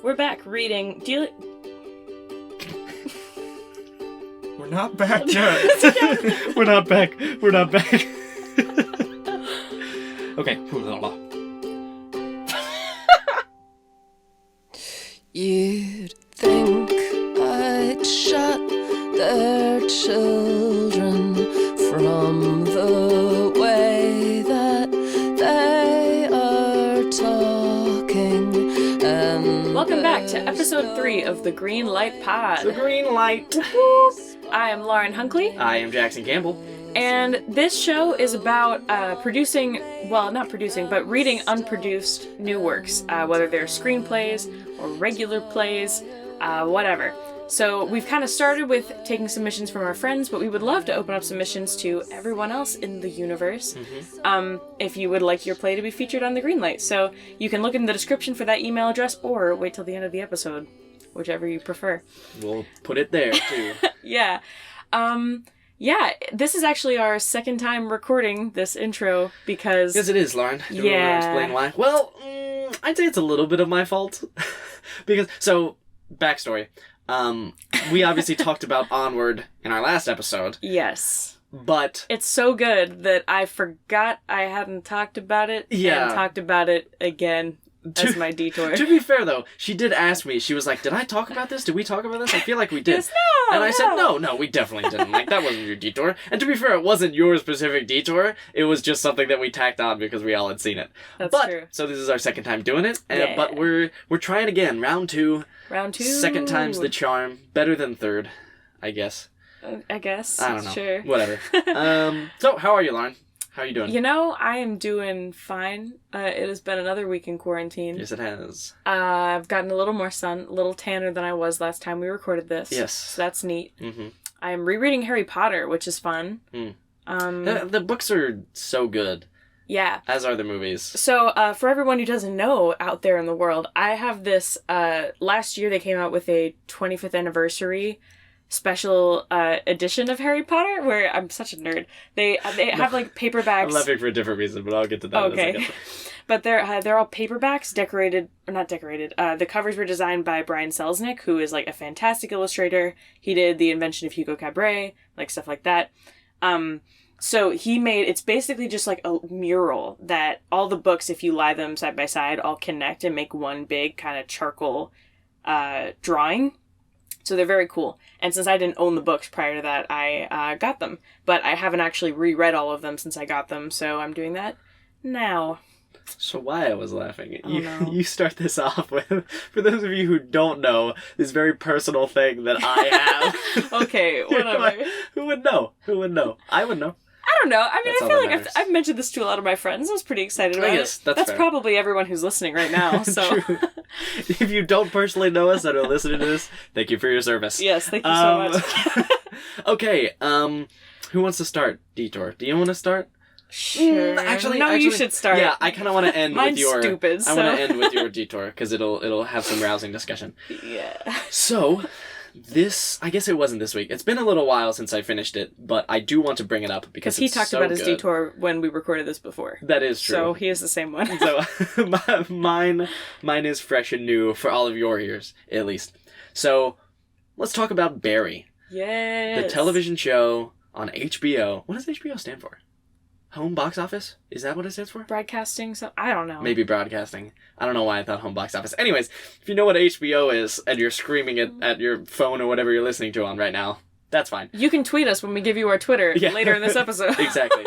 We're back reading... We're not back yet. We're not back. We're not back. Okay. You'd think I'd shut their children from the way that they are talking. And Welcome back to episode 3 of the Green Light Pod. The green light. I am Lauren Hunkele. I am Jackson Campbell. And this show is about not producing, but reading unproduced new works, whether they're screenplays or regular plays, whatever. So we've kind of started with taking submissions from our friends, but we would love to open up submissions to everyone else in the universe, if you would like your play to be featured on the Greenlight. So you can look in the description for that email address or wait till the end of the episode, whichever you prefer. We'll put it there, too. Yeah. Yeah, this is actually our second time recording this intro because... Yes, it is, Lauren. Do you want to explain why? Well, I'd say it's a little bit of my fault. Backstory. We obviously talked about Onward in our last episode. Yes. But... It's so good that I forgot I hadn't talked about it and talked about it again as my detour. To be fair, though, she did ask me. She was like, did I talk about this? Did we talk about this? I feel like we did. Yes, no, and I said, no, we definitely didn't. Like, that wasn't your detour. And to be fair, it wasn't your specific detour. It was just something that we tacked on because we all had seen it. That's true. So this is our second time doing it. But we're trying again. Round two. Second time's the charm. Better than third, I guess. I guess. I don't know. Sure. Whatever. So, how are you, Lauren? How are you doing? You know, I am doing fine. It has been another week in quarantine. Yes, it has. I've gotten a little more sun, a little tanner than I was last time we recorded this. Yes. So that's neat. Mm-hmm. I am rereading Harry Potter, which is fun. The books are so good. Yeah. As are the movies. So, for everyone who doesn't know out there in the world, I have this, last year they came out with a 25th anniversary special edition of Harry Potter, where I'm such a nerd. They have like paperbacks. I'm laughing for a different reason, but I'll get to that in a second. But they're all paperbacks, not decorated. The covers were designed by Brian Selznick, who is like a fantastic illustrator. He did The Invention of Hugo Cabret, like stuff like that. So it's basically just like a mural that all the books, if you lie them side by side, all connect and make one big kind of charcoal drawing. So they're very cool. And since I didn't own the books prior to that, I got them. But I haven't actually reread all of them since I got them, so I'm doing that now. So why I was laughing. No. You start this off with, for those of you who don't know, this very personal thing that I have. Okay, whatever. Who would know? I would know. I don't know. I mean, That's I all feel that like matters. I've mentioned this to a lot of my friends. I was pretty excited about Yes, it. that's fair. Probably everyone who's listening right now. So, True. If you don't personally know us and are listening to this, thank you for your service. Yes, thank you so much. Okay, who wants to start? Detour. Do you want to start? Sure. Actually, you should start. Yeah, I kind of want to end Mine's with your... stupid, I want to end with your detour, because it'll have some rousing discussion. Yeah. So... I guess it wasn't this week. It's been a little while since I finished it, but I do want to bring it up because he talked about his detour when we recorded this before. That is true. So he is the same one. So mine is fresh and new for all of your ears, at least. So let's talk about Barry. Yes. The television show on HBO. What does HBO stand for? Home box office? Is that what it stands for? Broadcasting? So I don't know. Maybe broadcasting. I don't know why I thought home box office. Anyways, if you know what HBO is and you're screaming it at your phone or whatever you're listening to on right now, that's fine. You can tweet us when we give you our Twitter later in this episode. Exactly.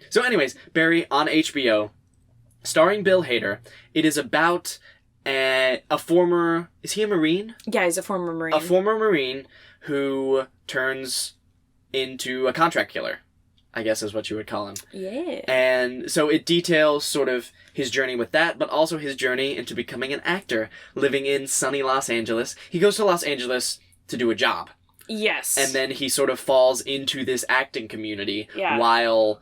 So anyways, Barry on HBO, starring Bill Hader. It is about a former... Is he a Marine? Yeah, he's a former Marine. A former Marine who turns into a contract killer, I guess is what you would call him. Yeah. And so it details sort of his journey with that, but also his journey into becoming an actor, living in sunny Los Angeles. He goes to Los Angeles to do a job. Yes. And then he sort of falls into this acting community while...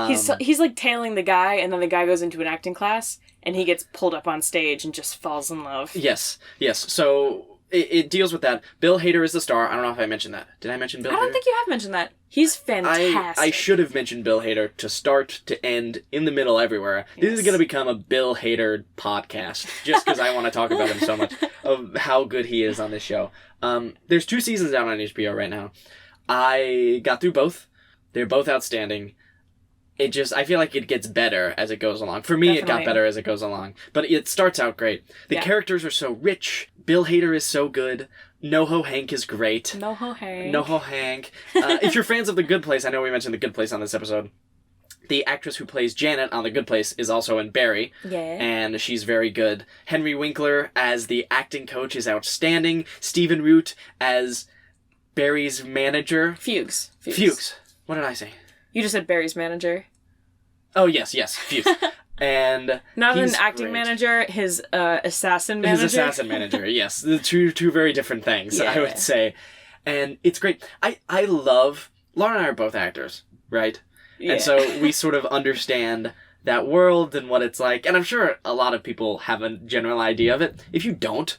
he's like tailing the guy, and then the guy goes into an acting class, and he gets pulled up on stage and just falls in love. Yes. So it deals with that. Bill Hader is the star. I don't know if I mentioned that. Did I mention Bill Hader? I don't think you have mentioned that. He's fantastic. I should have mentioned Bill Hader to start, to end, in the middle, everywhere. Yes. This is going to become a Bill Hader podcast, just because I want to talk about him so much, of how good he is on this show. There's 2 seasons out on HBO right now. I got through both. They're both outstanding. I feel like it gets better as it goes along. For me, Definitely. It got better as it goes along. But it starts out great. The characters are so rich. Bill Hader is so good. NoHo Hank is great. NoHo Hank. If you're fans of The Good Place, I know we mentioned The Good Place on this episode. The actress who plays Janet on The Good Place is also in Barry. Yeah. And she's very good. Henry Winkler as the acting coach is outstanding. Stephen Root as Barry's manager. Fuchs. What did I say? You just said Barry's manager. Oh, yes, Fuchs. And not an acting manager, his assassin manager. His assassin manager, yes. The two very different things, I would say. And it's great. I love... Laura and I are both actors, right? Yeah. And so we sort of understand that world and what it's like. And I'm sure a lot of people have a general idea of it. If you don't,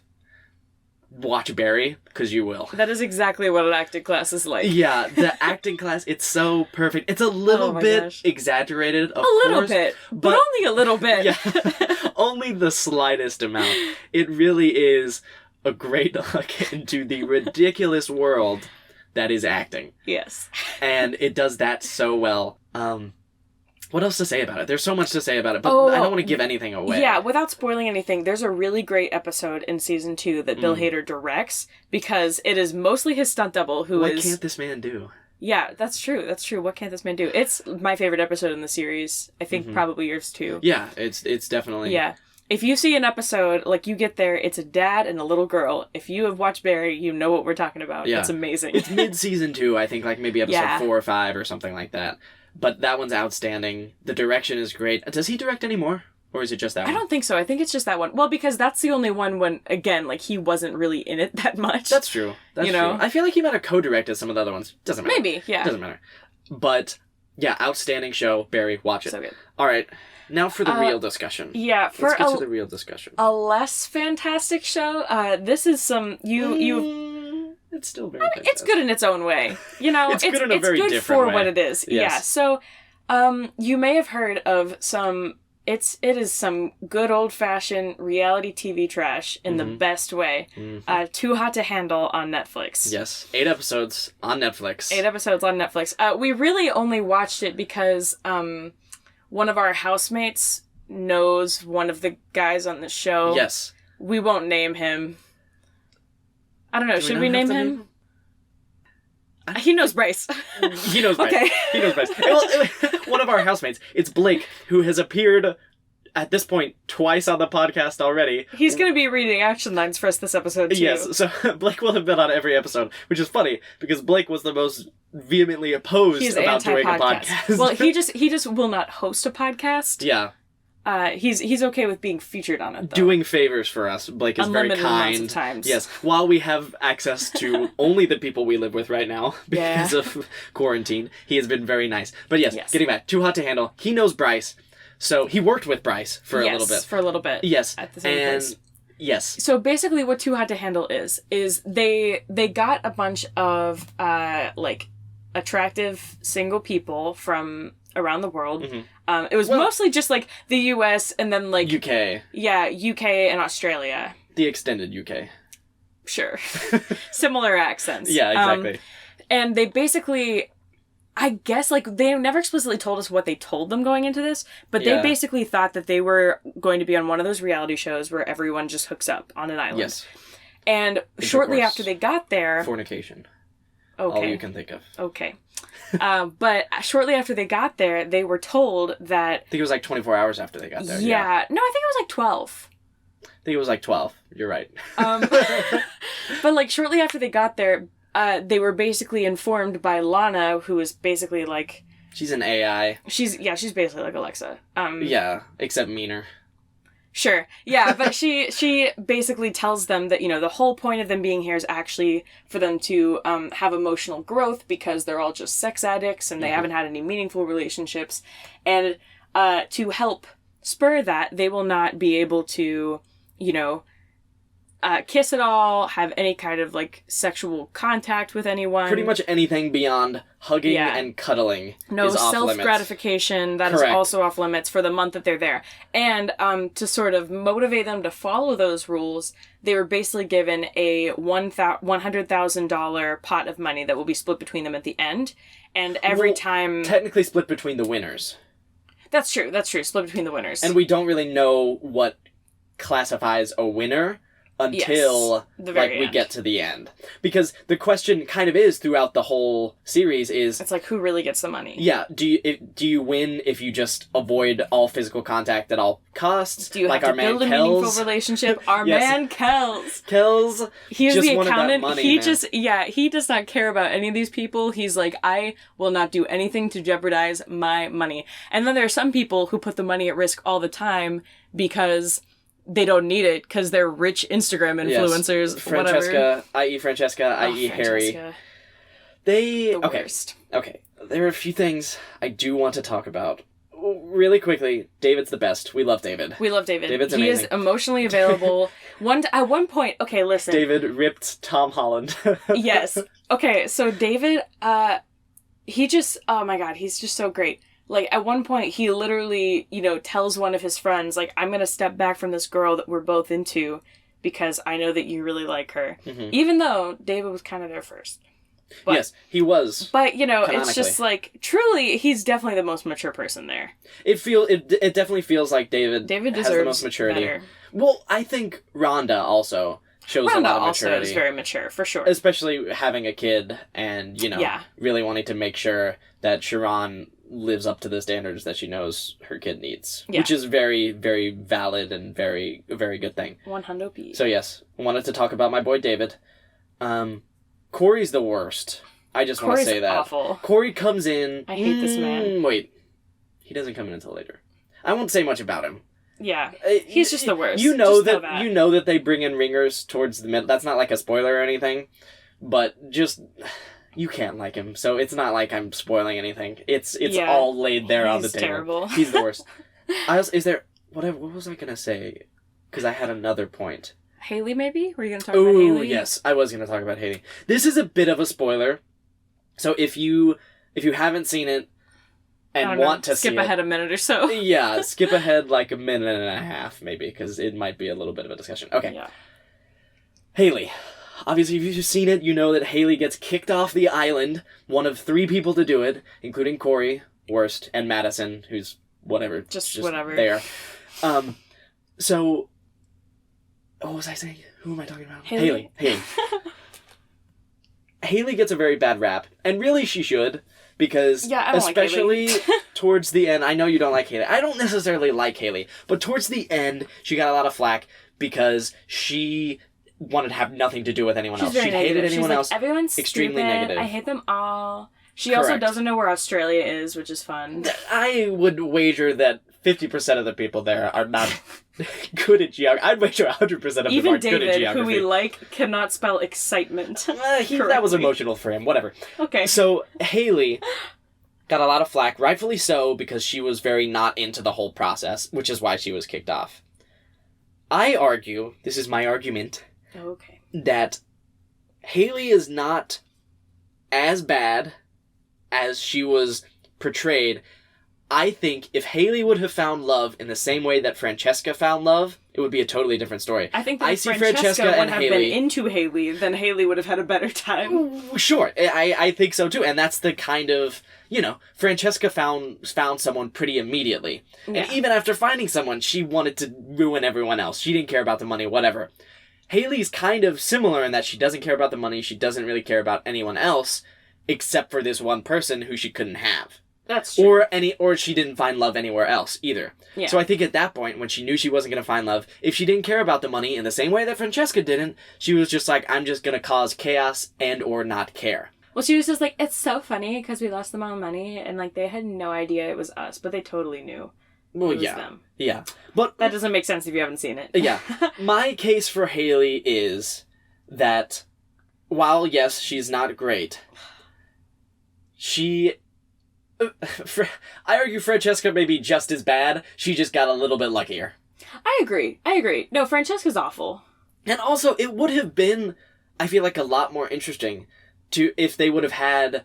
watch Barry, because you will. That is exactly what an acting class is like. Yeah, the acting class, it's so perfect. It's a little bit exaggerated, of course. A little course, bit, but only a little bit. Yeah, only the slightest amount. It really is a great look into the ridiculous world that is acting. Yes. And it does that so well. What else to say about it? There's so much to say about it, but I don't want to give anything away. Yeah, without spoiling anything, there's a really great episode in season 2 that Bill Hader directs, because it is mostly his stunt double What can't this man do? Yeah, that's true. What can't this man do? It's my favorite episode in the series. I think probably yours too. Yeah, it's definitely... Yeah. If you see an episode, like you get there, it's a dad and a little girl. If you have watched Barry, you know what we're talking about. Yeah. It's amazing. It's mid-season 2, I think, like maybe episode 4 or 5 or something like that. But that one's outstanding. The direction is great. Does he direct any more? Or is it just that one? I don't think so. I think it's just that one. Well, because that's the only one when, again, like, he wasn't really in it that much. That's true. That's true. I feel like he might have co-directed some of the other ones. Doesn't matter. Maybe, yeah. Doesn't matter. But, yeah, outstanding show. Barry, watch it. So good. All right. Now for the real discussion. Yeah, let's get to the real discussion. A less fantastic show. This is some... It's still very fantastic. It's good in its own way. It's good in a very different way. It's good for what it is. Yes. Yeah, so... you may have heard of some... It is some good old-fashioned reality TV trash in the best way. Too Hot to Handle on Netflix. Yes. 8 episodes on Netflix. We really only watched it because one of our housemates knows one of the guys on the show. Yes. We won't name him. I don't know. Should we name him? He knows Bryce. He knows Bryce. Okay. He knows Bryce. Well, one of our housemates, it's Blake, who has appeared at this point twice on the podcast already. He's going to be reading action lines for us this episode, too. Yes, so Blake will have been on every episode, which is funny, because Blake was the most vehemently opposed about doing a podcast. Well, he just will not host a podcast. Yeah. He's okay with being featured on it, though. Doing favors for us. Blake is Unlimited very kind. Amounts of times. Yes. While we have access to only the people we live with right now because of quarantine, he has been very nice. But yes, getting back. Too Hot to Handle. He knows Bryce. So he worked with Bryce for a little bit. Yes, for a little bit. Yes. At the same place. Yes. So basically what Too Hot to Handle is they got a bunch of attractive single people from around the world. It was mostly just like the US and then like UK. Yeah, UK and Australia. The extended UK. Sure. Similar accents. Yeah, exactly. And they basically, I guess, like, they never explicitly told us what they told them going into this, but they basically thought that they were going to be on one of those reality shows where everyone just hooks up on an island. Yes. And shortly after they got there... Fornication. Okay. All you can think of. Okay. But shortly after they got there, they were told that... I think it was like 24 hours after they got there. Yeah. No, I think it was like 12. I think it was like 12. You're right. But like shortly after they got there, they were basically informed by Lana, who is basically like... She's an AI. She's basically like Alexa. Yeah, except meaner. Sure. Yeah, but she basically tells them that, the whole point of them being here is actually for them to have emotional growth because they're all just sex addicts and they haven't had any meaningful relationships. And to help spur that, they will not be able to, kiss at all, have any kind of, like, sexual contact with anyone. Pretty much anything beyond hugging and cuddling no is off limits. self-gratification, that Correct. is also off limits for the month that they're there. And to sort of motivate them to follow those rules, they were basically given a $100,000 pot of money that will be split between them at the end. And every time... Technically split between the winners. That's true, split between the winners. And we don't really know what classifies a winner until we get to the end. Because the question kind of is throughout the whole series is... It's like, who really gets the money? Yeah, do you win if you just avoid all physical contact at all costs? Do you like have our to man build a Kells? meaningful relationship? Our man Kells. Kells He's just the wanted that accountant. money, He man. he does not care about any of these people. He's like, I will not do anything to jeopardize my money. And then there are some people who put the money at risk all the time because... they don't need it because they're rich Instagram influencers. Francesca, i.e. Harry. They... The worst. Okay. There are a few things I do want to talk about. Really quickly, David's the best. We love David. David's amazing. He is emotionally available. At one point... Okay, listen. David ripped Tom Holland. Yes. Okay, so David, he just... Oh my god, he's just so great. Like, at one point, he literally, tells one of his friends, like, I'm gonna step back from this girl that we're both into because I know that you really like her. Mm-hmm. Even though David was kind of there first. But, yes, he was. But, it's just, like, truly, he's definitely the most mature person there. It definitely feels like David deserves has the most maturity. Better. Well, I think Rhonda also shows a lot of maturity. Also is very mature, for sure. Especially having a kid and, really wanting to make sure that Sharon lives up to the standards that she knows her kid needs. Yeah. Which is very, very valid and very, very good thing. 100p. So yes, wanted to talk about my boy David. Corey's the worst. I just want to say that. Awful. Corey comes in... I hate this man. Wait. He doesn't come in until later. I won't say much about him. Yeah. He's just the worst. You know that they bring in ringers towards the middle. That's not like a spoiler or anything. But just... You can't like him, so it's not like I'm spoiling anything. It's all laid there on the table. Terrible. He's the worst. What was I gonna say? Because I had another point. Haley, maybe? Were you gonna talk about Haley? Oh, yes, I was gonna talk about Haley. This is a bit of a spoiler, so if you haven't seen it and want to skip ahead a minute or so. Yeah, skip ahead like a minute and a half, maybe, because it might be a little bit of a discussion. Okay. Yeah. Haley. Obviously, if you've seen it, you know that Haley gets kicked off the island, one of 3 people to do it, including Corey, worst, and Madison, who's whatever. Just whatever. There. So, what was I saying? Who am I talking about? Haley. Haley gets a very bad rap, and really she should, because I don't especially like Haley. Towards the end, I know you don't like Haley. I don't necessarily like Haley, but towards the end, she got a lot of flack because she... wanted to have nothing to do with anyone else. She hated anyone else. Everyone's extremely stupid. negative. I hate them all. She Correct. also doesn't know where Australia is, which is fun. I would wager that 50% of the people there are not good at geography. I'd wager 100% of them Even aren't David, good at geography. who we like, cannot spell excitement. That was emotional for him. Whatever. Okay. So, Haley got a lot of flack, rightfully so, because she was very not into the whole process, which is why she was kicked off. I argue, this is my argument... Okay. That Haley is not as bad as she was portrayed. I think if Haley would have found love in the same way that Francesca found love, it would be a totally different story. I think that if Francesca would have been into Haley, then Haley would have had a better time. Sure, I think so too. And that's the kind of, Francesca found someone pretty immediately. Yeah. And even after finding someone, she wanted to ruin everyone else. She didn't care about the money, whatever. Haley's kind of similar in that she doesn't care about the money, she doesn't really care about anyone else, except for this one person who she couldn't have. That's true. Or she didn't find love anywhere else, either. Yeah. So I think at that point, when she knew she wasn't going to find love, if she didn't care about the money in the same way that Francesca didn't, she was just like, I'm just going to cause chaos and or not care. Well, she was just like, it's so funny because we lost them all money, and like they had no idea it was us, but they totally knew. Well, yeah. Them. Yeah. But that doesn't make sense if you haven't seen it. Yeah. My case for Haley is that while, yes, she's not great, I argue Francesca may be just as bad. She just got a little bit luckier. I agree. No, Francesca's awful. And also, it would have been, I feel like, a lot more interesting if they would have had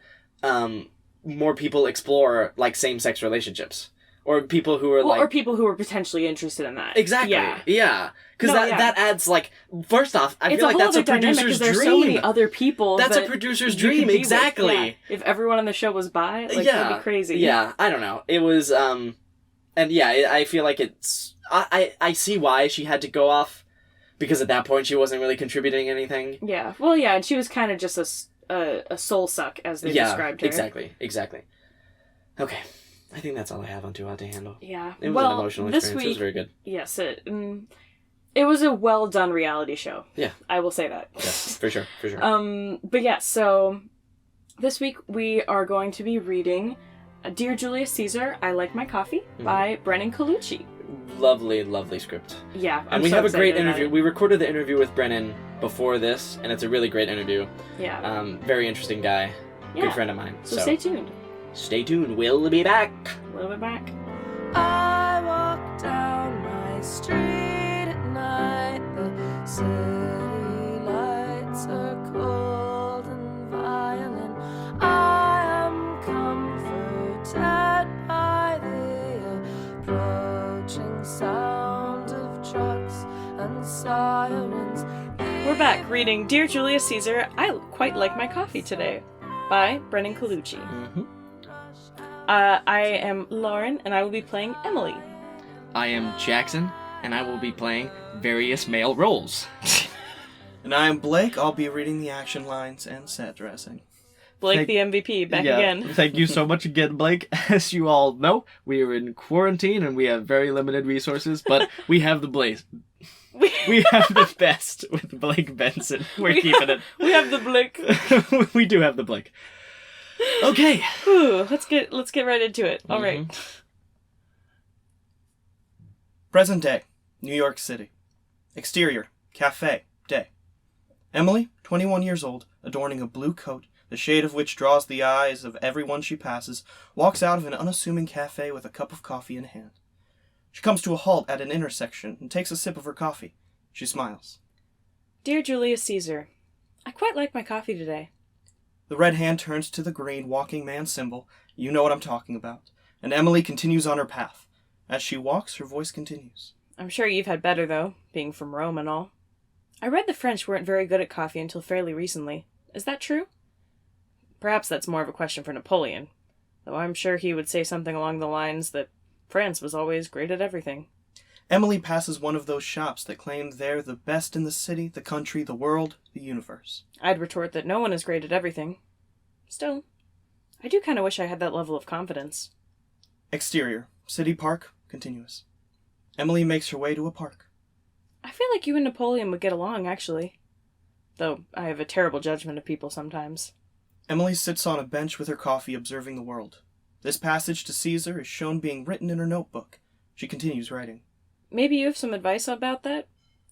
more people explore, like, same-sex relationships. Or people who are, or people who are potentially interested in that. Exactly. Yeah. Because that adds, like, first off, I feel like that's a producer's dream. There's so many other people. That's a producer's dream, exactly. Yeah. If everyone on the show was bi, that'd be crazy. Yeah, I don't know. It was, and yeah, I feel like it's, I see why she had to go off, because at that point she wasn't really contributing anything. Yeah. Well, yeah, and she was kind of just a soul suck, as they described her. Exactly. Okay. I think that's all I have on Too Hot to Handle. Yeah. It was an emotional experience. It was very good. Yes, it was a well-done reality show. Yeah. I will say that. Yes, for sure. But yeah, so this week we are going to be reading Dear Julius Caesar, I Like My Coffee by Brennan Colucci. Lovely, lovely script. Yeah, and we have a great interview. We recorded the interview with Brennan before this, and it's a really great interview. Yeah. Very interesting guy. Yeah. Good friend of mine. So stay tuned. Stay tuned. We'll be back. We'll be back. I walk down my street at night. The city lights are cold and violent. I am comforted by the approaching sound of trucks and sirens. We're back reading Dear Julius Caesar, I Quite Like My Coffee Today by Brennan Colucci. Mm-hmm. I am Lauren, and I will be playing Emily. I am Jackson, and I will be playing various male roles. And I am Blake. I'll be reading the action lines and set dressing. Blake, the MVP, back again. Thank you so much again, Blake. As you all know, we are in quarantine, and we have very limited resources, but we have the Blaze. We have the best with Blake Benson. We're keeping it. We have the Blake. We do have the Blake. Okay. Whew, let's get right into it. All right. Present day, New York City. Exterior, cafe, day. Emily, 21 years old, adorning a blue coat, the shade of which draws the eyes of everyone she passes, walks out of an unassuming cafe with a cup of coffee in hand. She comes to a halt at an intersection and takes a sip of her coffee. She smiles. Dear Julius Caesar, I quite like my coffee today. The red hand turns to the green walking man symbol. You know what I'm talking about. And Emily continues on her path. As she walks, her voice continues. I'm sure you've had better, though, being from Rome and all. I read the French weren't very good at coffee until fairly recently. Is that true? Perhaps that's more of a question for Napoleon, though I'm sure he would say something along the lines that France was always great at everything. Emily passes one of those shops that claim they're the best in the city, the country, the world, the universe. I'd retort that no one is great at everything. Still, I do kind of wish I had that level of confidence. Exterior, city park, continuous. Emily makes her way to a park. I feel like you and Napoleon would get along, actually. Though I have a terrible judgment of people sometimes. Emily sits on a bench with her coffee, observing the world. This passage to Caesar is shown being written in her notebook. She continues writing. Maybe you have some advice about that?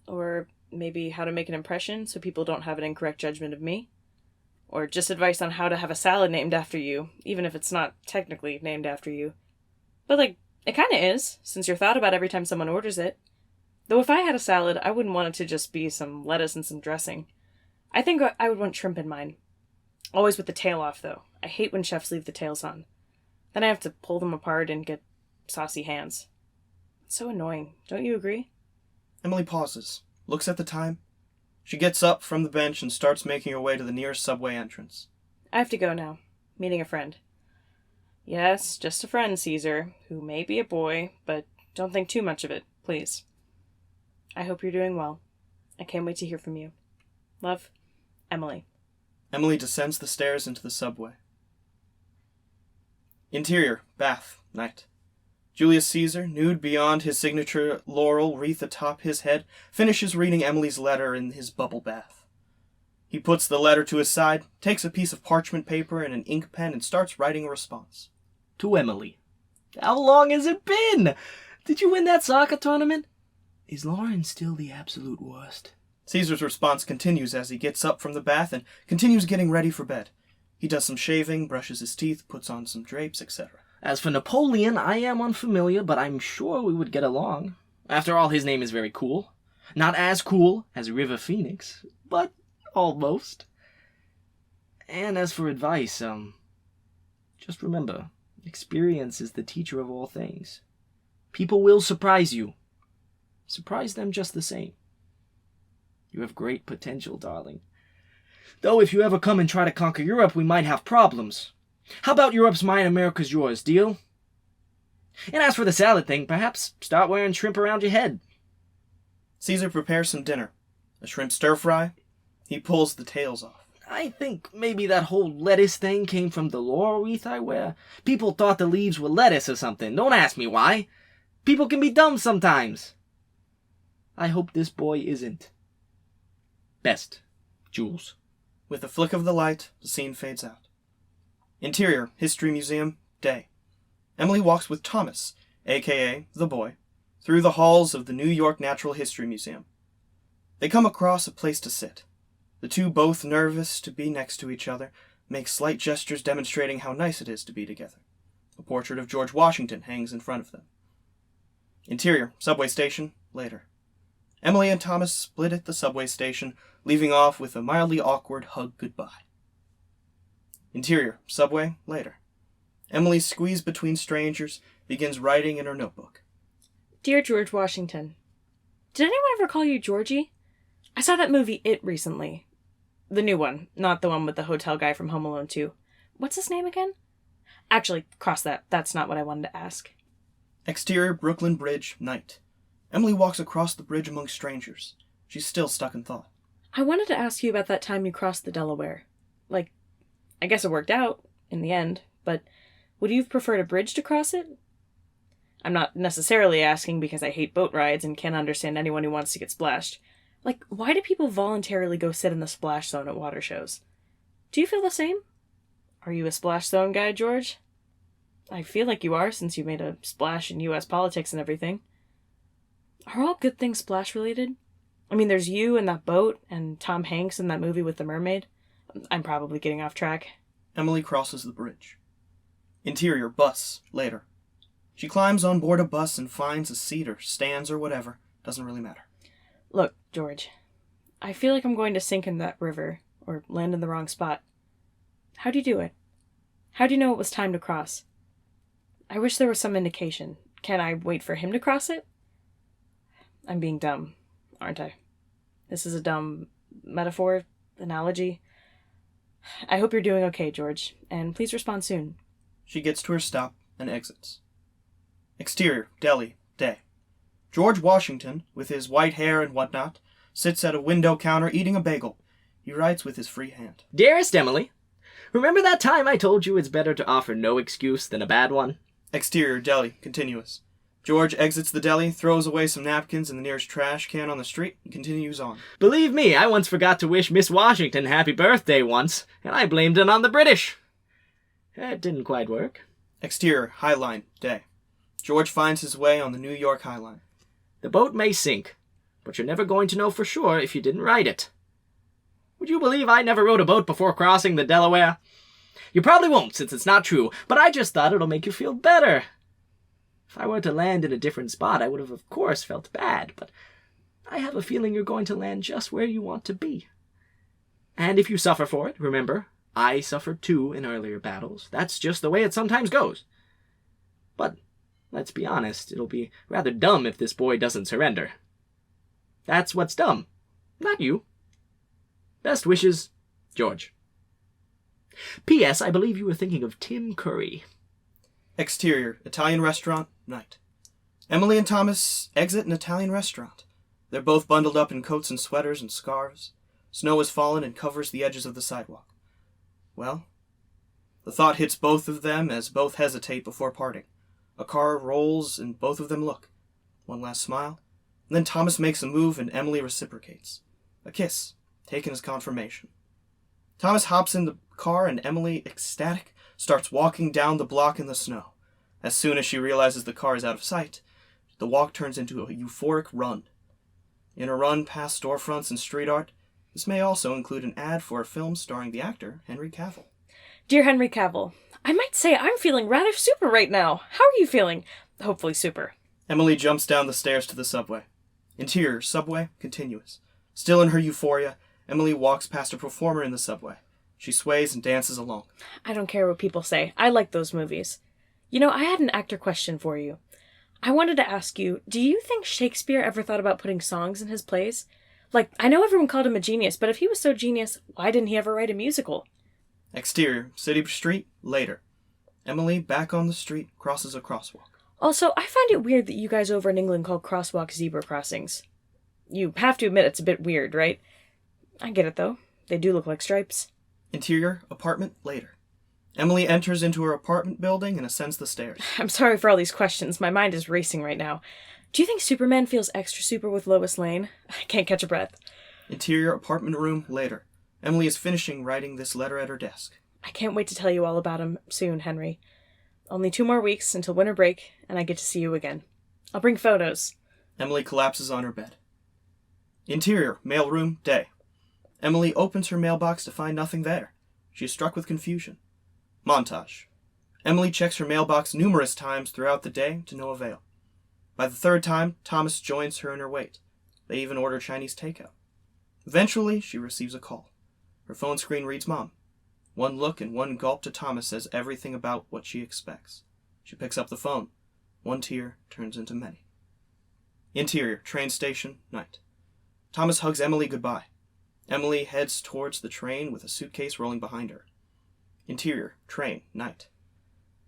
Or maybe how to make an impression so people don't have an incorrect judgment of me? Or just advice on how to have a salad named after you, even if it's not technically named after you. But, it kinda is, since you're thought about every time someone orders it. Though if I had a salad, I wouldn't want it to just be some lettuce and some dressing. I think I would want shrimp in mine. Always with the tail off, though. I hate when chefs leave the tails on. Then I have to pull them apart and get saucy hands. It's so annoying, don't you agree? Emily pauses, looks at the time. She gets up from the bench and starts making her way to the nearest subway entrance. I have to go now. Meeting a friend. Yes, just a friend, Caesar, who may be a boy, but don't think too much of it, please. I hope you're doing well. I can't wait to hear from you. Love, Emily. Emily descends the stairs into the subway. Interior, bath, night. Julius Caesar, nude beyond his signature laurel wreath atop his head, finishes reading Emily's letter in his bubble bath. He puts the letter to his side, takes a piece of parchment paper and an ink pen, and starts writing a response. To Emily. How long has it been? Did you win that soccer tournament? Is Lauren still the absolute worst? Caesar's response continues as he gets up from the bath and continues getting ready for bed. He does some shaving, brushes his teeth, puts on some drapes, etc. As for Napoleon, I am unfamiliar, but I'm sure we would get along. After all, his name is very cool. Not as cool as River Phoenix, but almost. And as for advice, just remember, experience is the teacher of all things. People will surprise you. Surprise them just the same. You have great potential, darling. Though if you ever come and try to conquer Europe, we might have problems. How about Europe's mine, America's yours, deal? And as for the salad thing, perhaps start wearing shrimp around your head. Caesar prepares some dinner. A shrimp stir-fry. He pulls the tails off. I think maybe that whole lettuce thing came from the laurel wreath I wear. People thought the leaves were lettuce or something. Don't ask me why. People can be dumb sometimes. I hope this boy isn't. Best, Jules. With a flick of the light, the scene fades out. Interior, History Museum, day. Emily walks with Thomas, a.k.a. the boy, through the halls of the New York Natural History Museum. They come across a place to sit. The two, both nervous to be next to each other, make slight gestures demonstrating how nice it is to be together. A portrait of George Washington hangs in front of them. Interior, subway station, later. Emily and Thomas split at the subway station, leaving off with a mildly awkward hug goodbye. Interior, subway, later. Emily, squeezed between strangers, begins writing in her notebook. Dear George Washington, did anyone ever call you Georgie? I saw that movie It recently. The new one, not the one with the hotel guy from Home Alone 2. What's his name again? Actually, cross that. That's not what I wanted to ask. Exterior, Brooklyn Bridge, night. Emily walks across the bridge among strangers. She's still stuck in thought. I wanted to ask you about that time you crossed the Delaware. Like, I guess it worked out, in the end, but would you have preferred a bridge to cross it? I'm not necessarily asking because I hate boat rides and can't understand anyone who wants to get splashed. Like, why do people voluntarily go sit in the splash zone at water shows? Do you feel the same? Are you a splash zone guy, George? I feel like you are, since you made a splash in U.S. politics and everything. Are all good things splash-related? I mean, there's you and that boat, and Tom Hanks in that movie with the mermaid. I'm probably getting off track. Emily crosses the bridge. Interior, bus, later. She climbs on board a bus and finds a seat or stands or whatever. Doesn't really matter. Look, George, I feel like I'm going to sink in that river, or land in the wrong spot. How do you do it? How do you know it was time to cross? I wish there was some indication. Can I wait for him to cross it? I'm being dumb, aren't I? This is a dumb metaphor, analogy. I hope you're doing okay, George, and please respond soon. She gets to her stop and exits. Exterior, Delhi, day. George Washington, with his white hair and whatnot, sits at a window counter eating a bagel. He writes with his free hand. Dearest Emily, remember that time I told you it's better to offer no excuse than a bad one? Exterior, Delhi, continuous. George exits the deli, throws away some napkins in the nearest trash can on the street, and continues on. Believe me, I once forgot to wish Miss Washington happy birthday once, and I blamed it on the British. It didn't quite work. Exterior, High Line, day. George finds his way on the New York High Line. The boat may sink, but you're never going to know for sure if you didn't ride it. Would you believe I never rode a boat before crossing the Delaware? You probably won't, since it's not true, but I just thought it'll make you feel better. If I were to land in a different spot, I would have, of course, felt bad, but I have a feeling you're going to land just where you want to be. And if you suffer for it, remember, I suffered too in earlier battles. That's just the way it sometimes goes. But let's be honest, it'll be rather dumb if this boy doesn't surrender. That's what's dumb, not you. Best wishes, George. P.S. I believe you were thinking of Tim Curry. Exterior, Italian restaurant, night. Emily and Thomas exit an Italian restaurant. They're both bundled up in coats and sweaters and scarves. Snow has fallen and covers the edges of the sidewalk. Well, the thought hits both of them as both hesitate before parting. A car rolls and both of them look. One last smile. And then Thomas makes a move and Emily reciprocates. A kiss, taken as confirmation. Thomas hops in the car and Emily, ecstatic, starts walking down the block in the snow. As soon as she realizes the car is out of sight, the walk turns into a euphoric run. In a run past storefronts and street art, this may also include an ad for a film starring the actor Henry Cavill. Dear Henry Cavill, I might say I'm feeling rather super right now. How are you feeling? Hopefully super. Emily jumps down the stairs to the subway. Interior, subway, continuous. Still in her euphoria, Emily walks past a performer in the subway. She sways and dances along. I don't care what people say. I like those movies. You know, I had an actor question for you. I wanted to ask you, do you think Shakespeare ever thought about putting songs in his plays? Like, I know everyone called him a genius, but if he was so genius, why didn't he ever write a musical? Exterior, city street, later. Emily, back on the street, crosses a crosswalk. Also, I find it weird that you guys over in England call crosswalks zebra crossings. You have to admit it's a bit weird, right? I get it, though. They do look like stripes. Interior, apartment, later. Emily enters into her apartment building and ascends the stairs. I'm sorry for all these questions. My mind is racing right now. Do you think Superman feels extra super with Lois Lane? I can't catch a breath. Interior, apartment room, later. Emily is finishing writing this letter at her desk. I can't wait to tell you all about him soon, Henry. Only 2 more weeks until winter break, and I get to see you again. I'll bring photos. Emily collapses on her bed. Interior, mailroom, day. Emily opens her mailbox to find nothing there. She is struck with confusion. Montage. Emily checks her mailbox numerous times throughout the day to no avail. By the 3rd time, Thomas joins her in her wait. They even order Chinese takeout. Eventually, she receives a call. Her phone screen reads Mom. One look and one gulp to Thomas says everything about what she expects. She picks up the phone. One tear turns into many. Interior, train station, night. Thomas hugs Emily goodbye. Emily heads towards the train with a suitcase rolling behind her. Interior, train, night.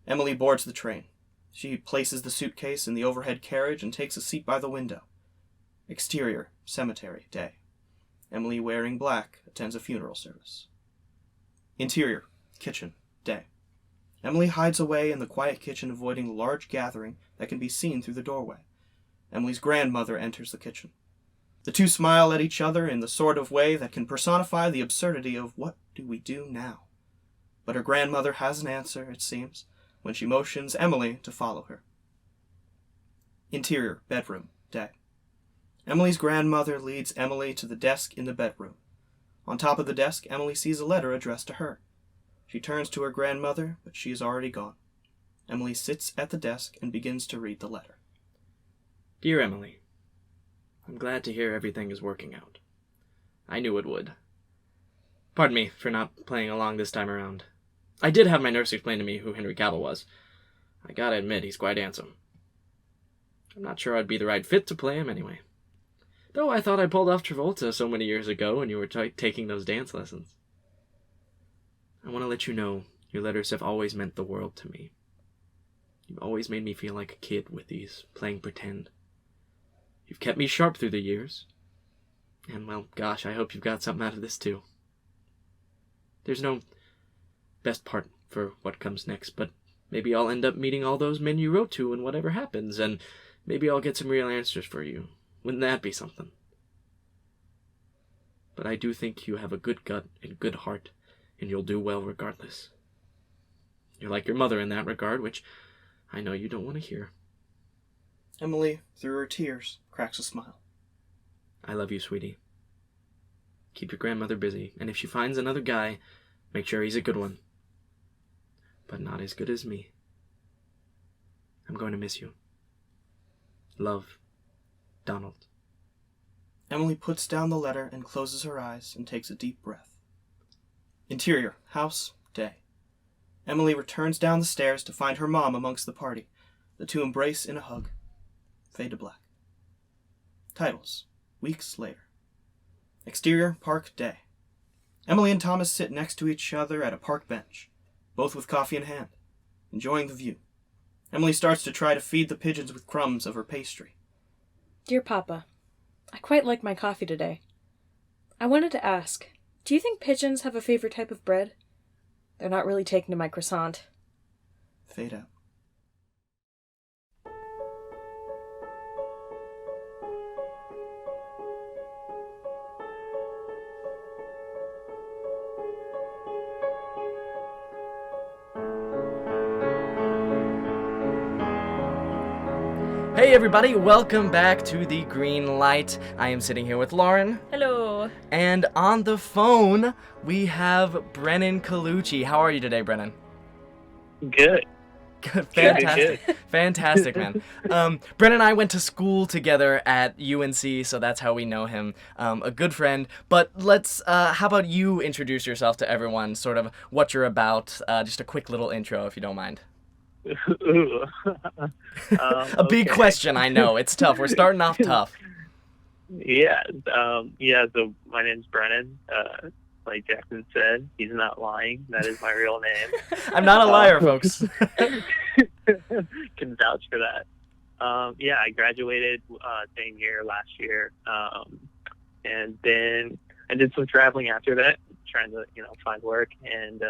Emily boards the train. She places the suitcase in the overhead carriage and takes a seat by the window. Exterior, cemetery, day. Emily, wearing black, attends a funeral service. Interior, kitchen, day. Emily hides away in the quiet kitchen, avoiding the large gathering that can be seen through the doorway. Emily's grandmother enters the kitchen. The two smile at each other in the sort of way that can personify the absurdity of what do we do now. But her grandmother has an answer, it seems, when she motions Emily to follow her. Interior, bedroom, day. Emily's grandmother leads Emily to the desk in the bedroom. On top of the desk, Emily sees a letter addressed to her. She turns to her grandmother, but she is already gone. Emily sits at the desk and begins to read the letter. Dear Emily, I'm glad to hear everything is working out. I knew it would. Pardon me for not playing along this time around. I did have my nurse explain to me who Henry Campbell was. I gotta admit, he's quite handsome. I'm not sure I'd be the right fit to play him anyway. Though I thought I pulled off Travolta so many years ago when you were taking those dance lessons. I want to let you know your letters have always meant the world to me. You've always made me feel like a kid with these, playing pretend. You've kept me sharp through the years. And, well, gosh, I hope you've got something out of this too. There's no best part for what comes next, but maybe I'll end up meeting all those men you wrote to and whatever happens, and maybe I'll get some real answers for you. Wouldn't that be something? But I do think you have a good gut and good heart, and you'll do well regardless. You're like your mother in that regard, which I know you don't want to hear. Emily, through her tears, cracks a smile. I love you, sweetie. Keep your grandmother busy, and if she finds another guy, make sure he's a good one. But not as good as me. I'm going to miss you. Love, Donald. Emily puts down the letter and closes her eyes and takes a deep breath. Interior, house, day. Emily returns down the stairs to find her mom amongst the party. The two embrace in a hug. Fade to black. Titles, weeks later. Exterior, park, day. Emily and Thomas sit next to each other at a park bench, both with coffee in hand, enjoying the view. Emily starts to try to feed the pigeons with crumbs of her pastry. Dear Papa, I quite like my coffee today. I wanted to ask, do you think pigeons have a favorite type of bread? They're not really taken to my croissant. Fade out. Hey everybody, welcome back to the Green Light. I am sitting here with Lauren. Hello. And on the phone, we have Brennan Colucci. How are you today, Brennan? Good. Fantastic. Fantastic, man. Brennan and I went to school together at UNC, so that's how we know him. A good friend. But let's, how about you introduce yourself to everyone, sort of what you're about, just a quick little intro, if you don't mind. Ooh. A big question, I know. It's tough. We're starting off tough. Yeah. So my name's Brennan. Like Jackson said, he's not lying. That is my real name. I'm not a liar, folks. Can vouch for that. I graduated same year last year, and then I did some traveling after that, trying to find work, and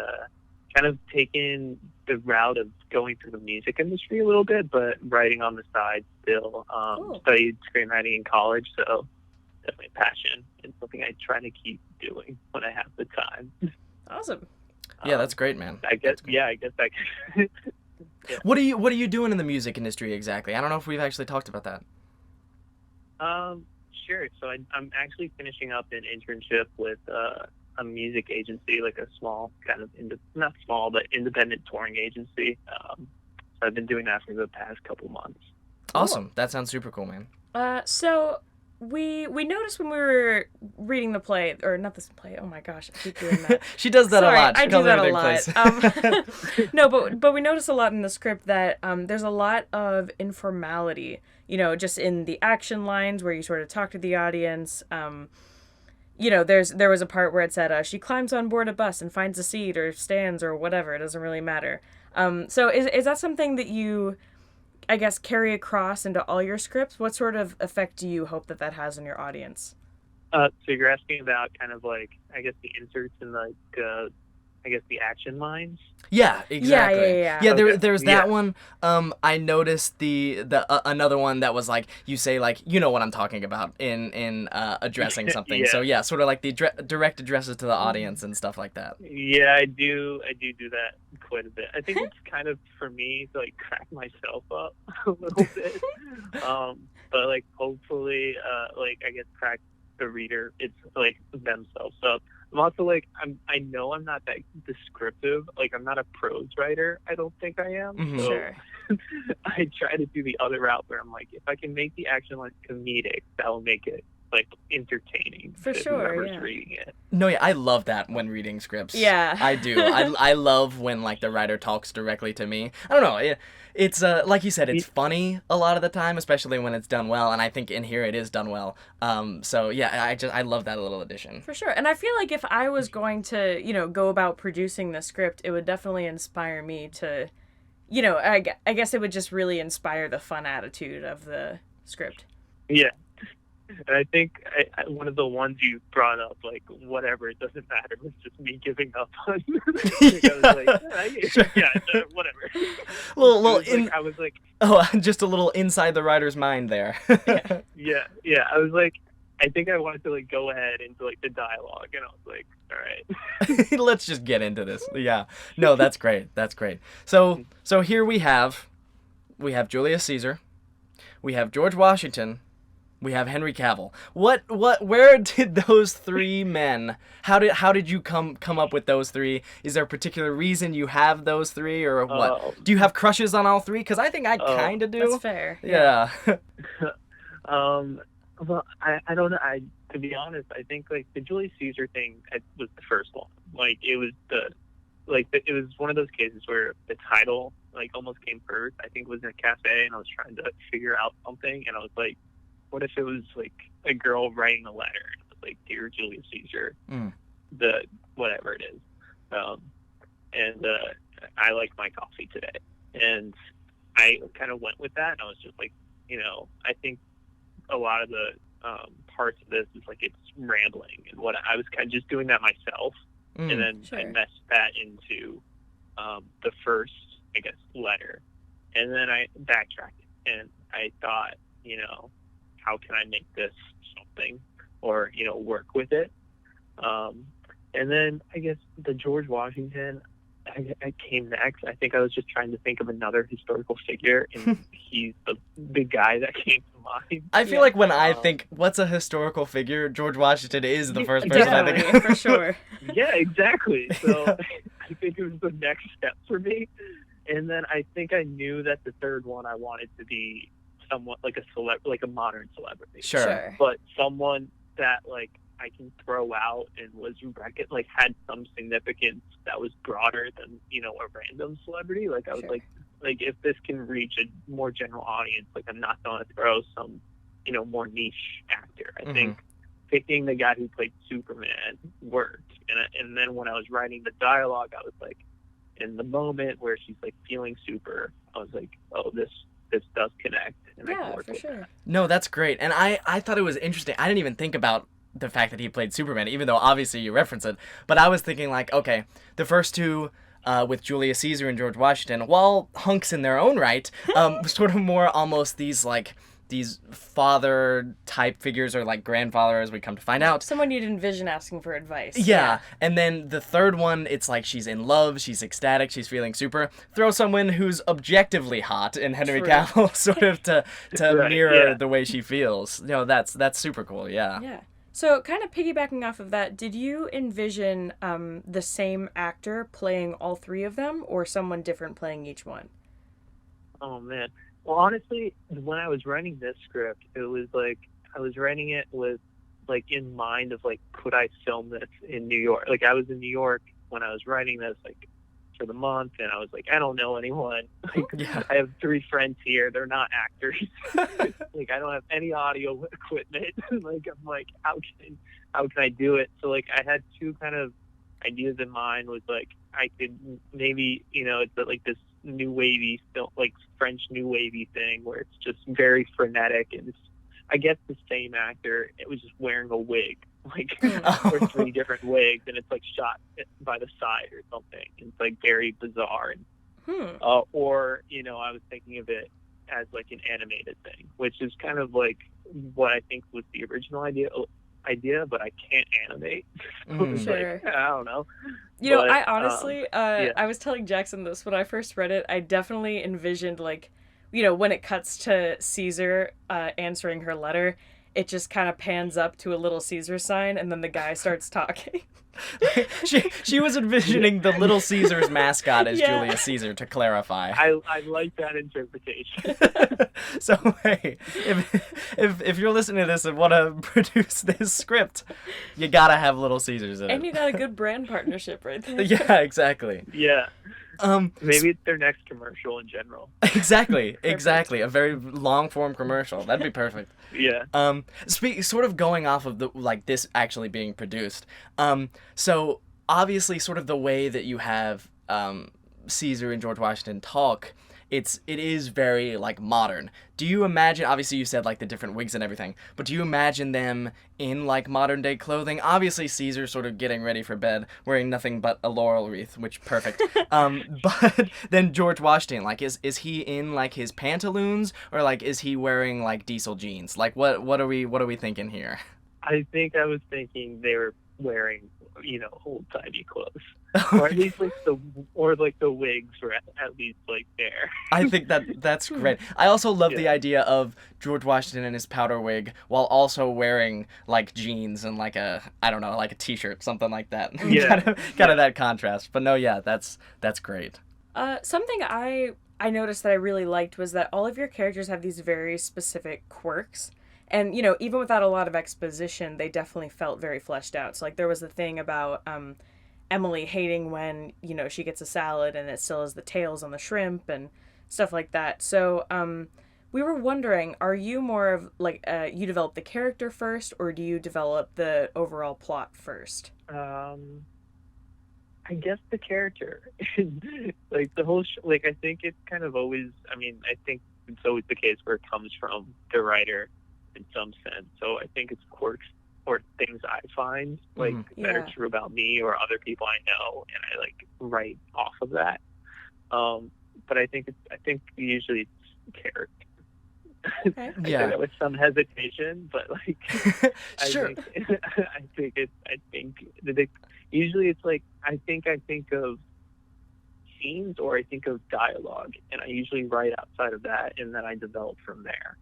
kind of taken the route of going through the music industry a little bit, but writing on the side still. Cool. Studied screenwriting in college, so definitely a passion and something I try to keep doing when I have the time. Awesome. Yeah, that's great, man. I guess I can. What are you doing in the music industry exactly? I don't know if we've actually talked about that. Sure. So I'm actually finishing up an internship with a music agency, like a small kind of not small, but independent touring agency. So I've been doing that for the past couple months. Awesome. That sounds super cool, man. So we noticed when we were reading the play, or not this play. Oh my gosh, I keep doing that. She does that Sorry, a lot. She I do calls that a everything lot. place. No, but we noticed a lot in the script that there's a lot of informality. Just in the action lines where you sort of talk to the audience. There was a part where it said she climbs on board a bus and finds a seat or stands or whatever. It doesn't really matter. So is that something that you, I guess, carry across into all your scripts? What sort of effect do you hope that has on your audience? So you're asking about kind of like, I guess, the inserts and like, I guess the action lines. Yeah, exactly. Yeah. Yeah, Okay. there's that one. I noticed the another one that was like, you say like, you know what I'm talking about in addressing something. Yeah. So yeah, sort of like the direct addresses to the audience and stuff like that. Yeah, I do do that quite a bit. I think it's kind of for me to like crack myself up a little bit. But like hopefully like I guess crack the reader, it's like themselves up. I'm also like I know I'm not that descriptive. Like I'm not a prose writer. I don't think I am. Mhm. So Sure. I try to do the other route where I'm like, if I can make the action like comedic, that will make it like entertaining For to sure, whoever's yeah. reading it. No, yeah, I love that when reading scripts. Yeah. I do. I love when like the writer talks directly to me. I don't know. It's like you said, it's funny a lot of the time, especially when it's done well, and I think in here it is done well. So yeah, I love that little addition. For sure. And I feel like if I was going to, go about producing the script, it would definitely inspire me to, I guess it would just really inspire the fun attitude of the script. Yeah. And I think one of the ones you brought up, like, whatever, it doesn't matter, was just me giving up on I was like, whatever. I was like, oh, just a little inside the writer's mind there. Yeah. I was like, I think I wanted to, like, go ahead into, like, the dialogue, and I was like, all right. Let's just get into this. Yeah. No, that's great. That's great. So here we have Julius Caesar. We have George Washington. We have Henry Cavill. Where did those three men, how did you come up with those three? Is there a particular reason you have those three, or what? Do you have crushes on all three? Because I think I kind of do. That's fair. Yeah. Well, I don't know. To be honest, I think like the Julius Caesar thing was the first one. Like it was it was one of those cases where the title like almost came first. I think it was in a cafe, and I was trying to figure out something, and I was like, what if it was like a girl writing a letter, and it was like, "Dear Julius Caesar," the whatever it is, and I like my coffee today, and I kind of went with that, and I was just like, I think a lot of the parts of this is like it's rambling, and what I was kind of just doing that myself, and then Sure. I messed that into the first, I guess, letter, and then I backtracked, and I thought, how can I make this something, or work with it, and then I guess the George Washington I came next. I think I was just trying to think of another historical figure, and he's the guy that came to mind. I feel like when I think, what's a historical figure, George Washington is the first person I think Definitely, of. for sure. Yeah, exactly. So I think it was the next step for me. And then I think I knew that the third one I wanted to be somewhat like like a modern celebrity. Sure. But someone that like I can throw out and was like had some significance that was broader than, you know, a random celebrity. Like I was Sure. like if this can reach a more general audience, like I'm not going to throw some, you know, more niche actor. I think picking the guy who played Superman worked. And then when I was writing the dialogue, I was like, in the moment where she's like feeling super, I was like, oh, this does connect. And I can Yeah, work for with sure. that. No, that's great. And I thought it was interesting. I didn't even think about the fact that he played Superman, even though obviously you reference it. But I was thinking like, okay, the first two with Julius Caesar and George Washington, while hunks in their own right, sort of more almost these father type figures or like grandfather, as we come to find out. Someone you'd envision asking for advice. Yeah, and then the third one, it's like she's in love, she's ecstatic, she's feeling super. Throw someone who's objectively hot in Henry True. Cavill, sort of to Right, mirror yeah. the way she feels. You know, that's super cool. Yeah. Yeah. So, kind of piggybacking off of that, did you envision the same actor playing all three of them, or someone different playing each one? Oh man. Well, honestly, when I was writing this script, it was like I was writing it with like in mind of like, could I film this in New York? Like I was in New York when I was writing this, like for the month, and I was like, I don't know anyone. Like Yeah. I have 3 friends here. They're not actors. Like I don't have any audio equipment. Like I'm like, how can I do it? So like I had 2 kind of ideas in mind. Was like I could maybe, you know, it's like this new wavy still like French new wavy thing where it's just very frenetic, and it's, I guess the same actor, it was just wearing a wig, like or 3 different wigs, and it's like shot by the side or something. It's like very bizarre. And or, you know, I was thinking of it as like an animated thing, which is kind of like what I think was the original idea, but I can't animate. So it's Sure. like, I don't know. You know, But, I honestly, yeah. I was telling Jackson this when I first read it. I definitely envisioned, like, you know, when it cuts to Caesar answering her letter, it just kind of pans up to a little Caesar sign, and then the guy starts talking. she was envisioning the Little Caesar's mascot as Yeah. Julius Caesar, to clarify. I like that interpretation. So hey, if you're listening to this and want to produce this script, you gotta have Little Caesars in And you it. got a good brand partnership right there. Yeah, exactly. Yeah. Um, Maybe it's their next commercial in general. exactly. A very long form commercial. That'd be perfect. Yeah. Sort of going off of the like this actually being produced. So obviously, sort of the way that you have Caesar and George Washington talk, it is very like modern. Do you imagine? Obviously, you said like the different wigs and everything, but do you imagine them in like modern day clothing? Obviously, Caesar sort of getting ready for bed, wearing nothing but a laurel wreath, which perfect. But then George Washington, like, is he in like his pantaloons, or like is he wearing like diesel jeans? Like, what are we thinking here? I think I was thinking they were wearing, you know, old-timey clothes. Or at least like the wigs were at least like there. I think that's great. I also love the idea of George Washington in his powder wig while also wearing like jeans and like a t-shirt, something like that. Yeah. kind of that contrast. But no, yeah, that's great. Something I noticed that I really liked was that all of your characters have these very specific quirks. And, you know, even without a lot of exposition, they definitely felt very fleshed out. So, like, there was the thing about Emily hating when, you know, she gets a salad and it still has the tails on the shrimp and stuff like that. So, we were wondering, are you more of, like, you develop the character first, or do you develop the overall plot first? I guess the character. Like, the whole like, I think it's kind of always, I mean, I think it's always the case where it comes from the writer in some sense. So I think it's quirks or things I find like that are true about me or other people I know, and I like write off of that. But I think usually it's character. Okay. I say that with some hesitation, but like Sure. Usually it's like I think of scenes or I think of dialogue, and I usually write outside of that, and then I develop from there.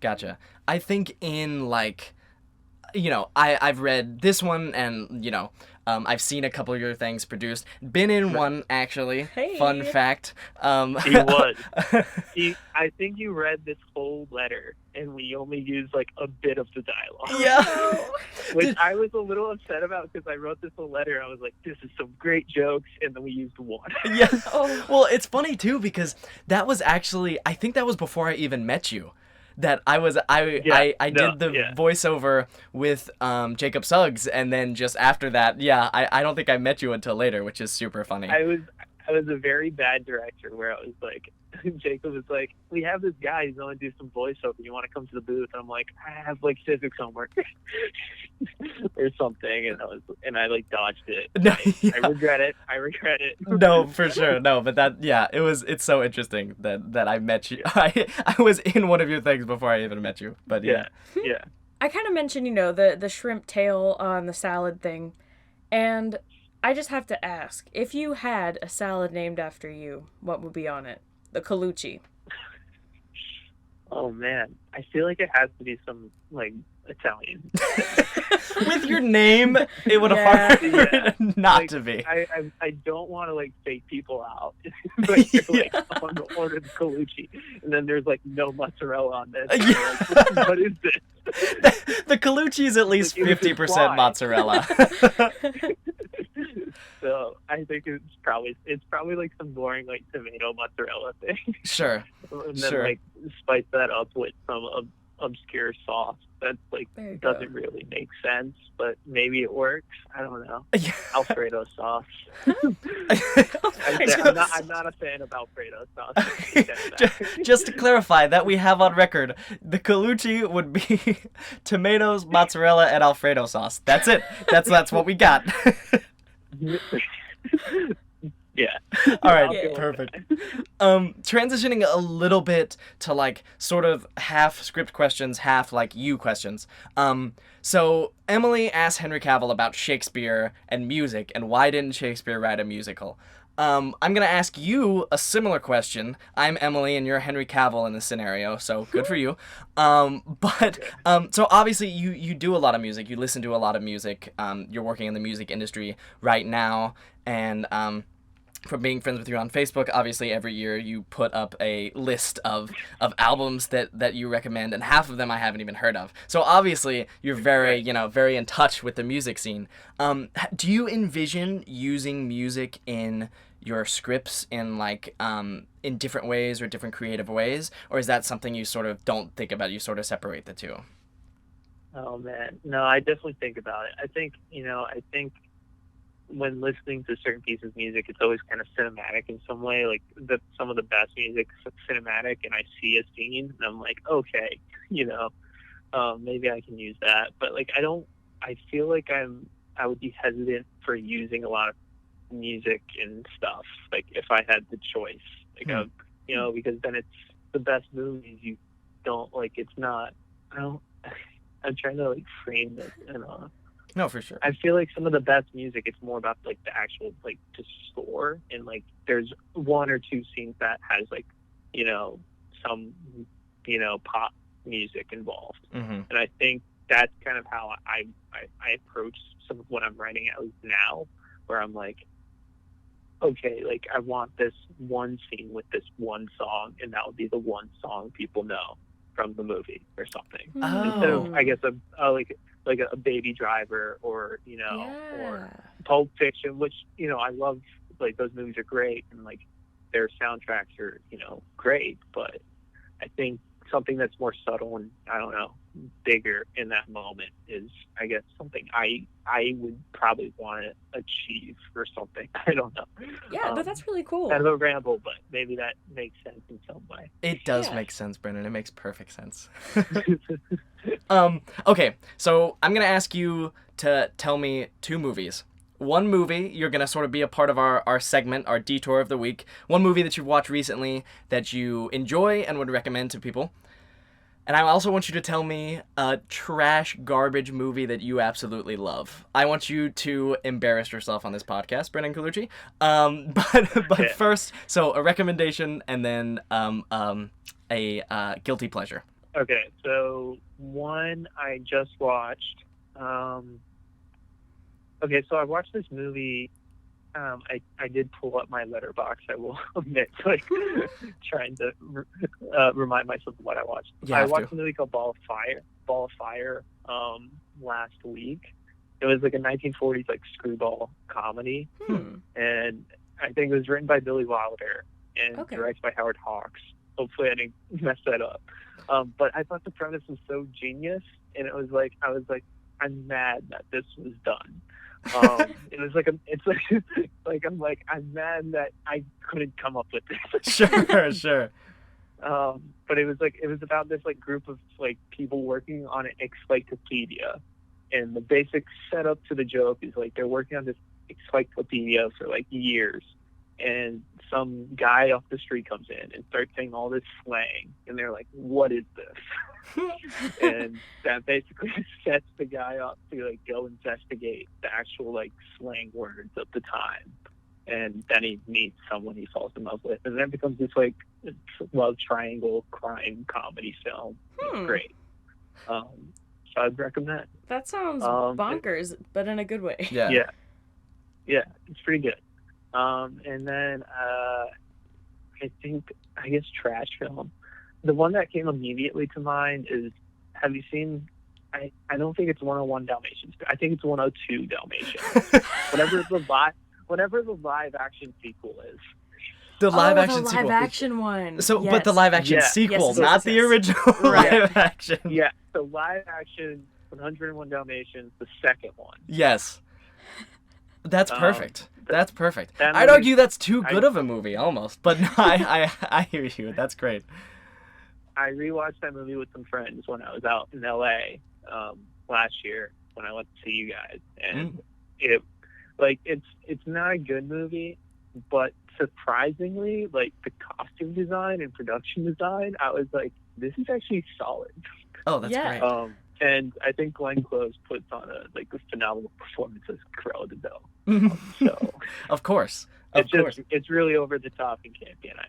Gotcha. I think in like, you know, I've read this one, and you know, I've seen a couple of your things produced. Been in one, actually. Hey. Fun fact. He was. I think you read this whole letter, and we only used like a bit of the dialogue. Yeah. Which I was a little upset about because I wrote this whole letter. I was like, this is some great jokes, and then we used one. Yeah. Well, it's funny too because that was actually, I think that was before I even met you. That I did the voiceover with Jacob Suggs, and then just after that, I don't think I met you until later, which is super funny. I was a very bad director where I was like, Jacob was like, we have this guy who's going to do some voiceover. You want to come to the booth? And I'm like, I have like civics homework or something, and I like dodged it. No, I regret it. No, for sure. No, but it's so interesting that I met you. I was in one of your things before I even met you. But yeah. I kind of mentioned, the shrimp tail on the salad thing, and I just have to ask, if you had a salad named after you, what would be on it? The Colucci. Oh man, I feel like it has to be some like Italian. With your name, it would have hard not to be. I don't want to like fake people out. Like, I'm going to order the Colucci, and then there's like no mozzarella on this. Like, what is this? The Colucci is at least 50% mozzarella. So I think it's probably like some boring like tomato mozzarella thing. Sure. And then like spice that up with some obscure sauce that like doesn't really make sense, but maybe it works. I don't know. Alfredo sauce. I'm not a fan of Alfredo sauce. Just to clarify, that we have on record, the Colucci would be tomatoes, mozzarella, and Alfredo sauce. That's it. That's what we got. Yeah. All right, perfect. Transitioning a little bit to like sort of half script questions, half like you questions. So Emily asked Henry Cavill about Shakespeare and music, and why didn't Shakespeare write a musical? I'm gonna ask you a similar question. I'm Emily and you're Henry Cavill in this scenario, so good for you. So obviously you do a lot of music. You listen to a lot of music. You're working in the music industry right now, and from being friends with you on Facebook, obviously every year you put up a list of albums that you recommend, and half of them I haven't even heard of. So obviously you're very in touch with the music scene. Do you envision using music in your scripts in like in different ways or different creative ways, or is that something you sort of don't think about? You sort of separate the two? Oh man, no, I definitely think about it. I think when listening to certain pieces of music, it's always kind of cinematic in some way. Like some of the best music is cinematic, and I see a scene, and I'm like, okay, maybe I can use that. But like, I feel like I would be hesitant for using a lot of music and stuff. Like if I had the choice, like because then it's the best movies. You don't like. It's not. I'm trying to like frame this and. No, for sure. I feel like some of the best music, it's more about like the actual like the score, and like there's one or two scenes that has like some pop music involved, and I think that's kind of how I approach some of what I'm writing at least now, where I'm like, okay, like I want this one scene with this one song, and that would be the one song people know from the movie or something. Instead of, I guess, like a Baby Driver or or Pulp Fiction, which I love. Like those movies are great, and like their soundtracks are great. But I think something that's more subtle and I don't know, bigger in that moment is, I guess, something I would probably want to achieve or something. I don't know. Yeah, but that's really cool. Kind of a ramble, but maybe that makes sense in some way. It does make sense, Brennan. It makes perfect sense. Okay, so I'm going to ask you to tell me 2 movies. One movie, you're going to sort of be a part of our segment, our Detour of the Week. One movie that you've watched recently that you enjoy and would recommend to people. And I also want you to tell me a trash garbage movie that you absolutely love. I want you to embarrass yourself on this podcast, Brennan Colucci. But first, so a recommendation and then a guilty pleasure. Okay, so one I just watched. Okay, so I watched this movie. I did pull up my letterbox. I will admit, like trying to remind myself of what I watched. I watched a movie called Ball of Fire. Last week. It was like a 1940s like screwball comedy, and I think it was written by Billy Wilder and directed by Howard Hawks. Hopefully, I didn't mess that up. But I thought the premise was so genius, and I was like, I'm mad that this was done. It was like I'm mad that I couldn't come up with this. Sure. But it was about this like group of like people working on an encyclopedia, and the basic setup to the joke is like they're working on this encyclopedia for like years, and some guy off the street comes in and starts saying all this slang, and they're like, "What is this?" And that basically sets the guy up to like go investigate the actual like slang words of the time. And then he meets someone he falls in love with, and then it becomes this like love triangle crime comedy film. It's great. So I'd recommend. That sounds bonkers, but in a good way. Yeah, it's pretty good. And then I guess trash film. The one that came immediately to mind is, have you seen? I don't think it's 101 Dalmatians. I think it's 102 Dalmatians. Whatever the live action sequel is. The live action the sequel. live action one. So, yes. But the live action sequel, not the original live action. Yeah, the live action 101 Dalmatians, the second one. Yes. That's perfect. That's perfect. That I'd argue that's too good of a movie, almost. But no, I hear you. That's great. I rewatched that movie with some friends when I was out in LA last year when I went to see you guys, and it's not a good movie, but surprisingly, like the costume design and production design, I was like, this is actually solid. Oh, that's great. And I think Glenn Close puts on a phenomenal performance as Cruella de Vil. So of course. It's really over the top and campy, and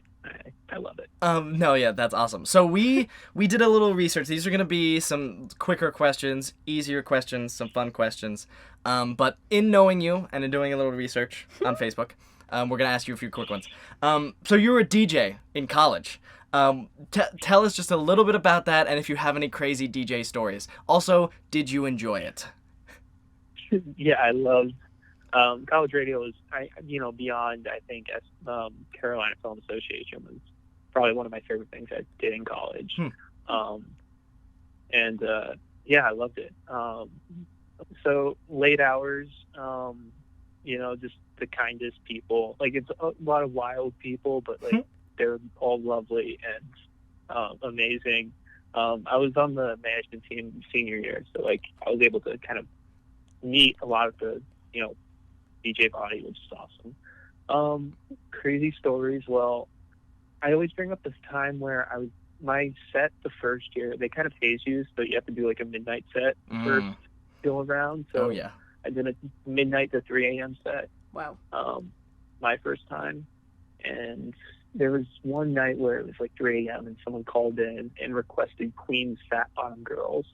I love it. No, yeah, that's awesome. So we did a little research. These are going to be some quicker questions, easier questions, some fun questions. But in knowing you and in doing a little research on Facebook, we're going to ask you a few quick ones. So you were a DJ in college. Tell us just a little bit about that, and if you have any crazy DJ stories. Also, did you enjoy it? Yeah, I loved college radio. Was beyond, I think, as Carolina Film Association was probably one of my favorite things I did in college. I loved it. So late hours, just the kindest people. Like, it's a lot of wild people, but like they're all lovely and amazing. I was on the management team senior year, so like I was able to kind of meet a lot of the DJ body, which is awesome. Crazy stories. Well, I always bring up this time where my set the first year, they kind of phase you, so you have to do like a midnight set first go around. So I did a midnight to 3 a.m. set. Wow. My first time. And there was one night where it was like 3 a.m. and someone called in and requested Queen's Fat Bottom Girls.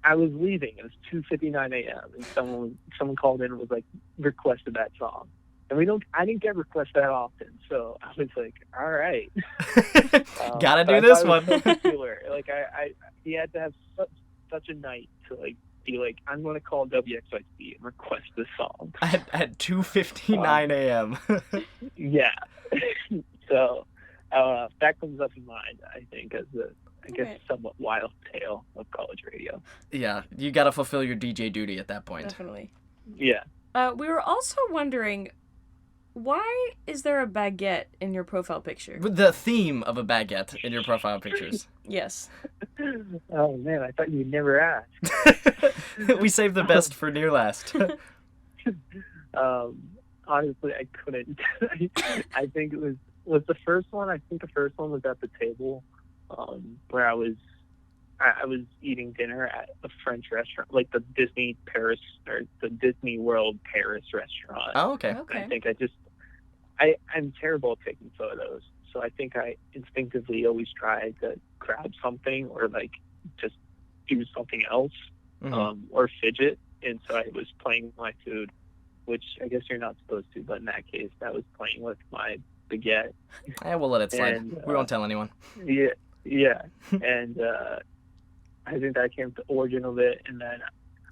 I was leaving. It was 2:59 a.m. and someone called in and was like, requested that song. And I didn't get requests that often, so I was like, all right. Gotta do this one. So popular. Like he had to have such a night to like be like, I'm going to call WXYZ and request this song at 2:59 a.m. Yeah. So that comes up in mind, I think, as somewhat wild tale of college radio. Yeah, you got to fulfill your DJ duty at that point. Definitely. Yeah. We were also wondering, why is there a baguette in your profile picture? The theme of a baguette in your profile pictures. Yes. Oh man, I thought you'd never ask. We saved the best for near last. Honestly, I couldn't. I think it was the first one. I think the first one was at the table, where I was eating dinner at a French restaurant, like the Disney Paris or the Disney World Paris restaurant. Oh, okay. I think I'm terrible at taking photos, so I think I instinctively always try to grab something or like just do something else, or fidget. and so I was playing with my food, which I guess you're not supposed to, but in that case, I was playing with my baguette. We'll let it slide. And, We won't tell anyone. Yeah, and I think that came to the origin of it, and then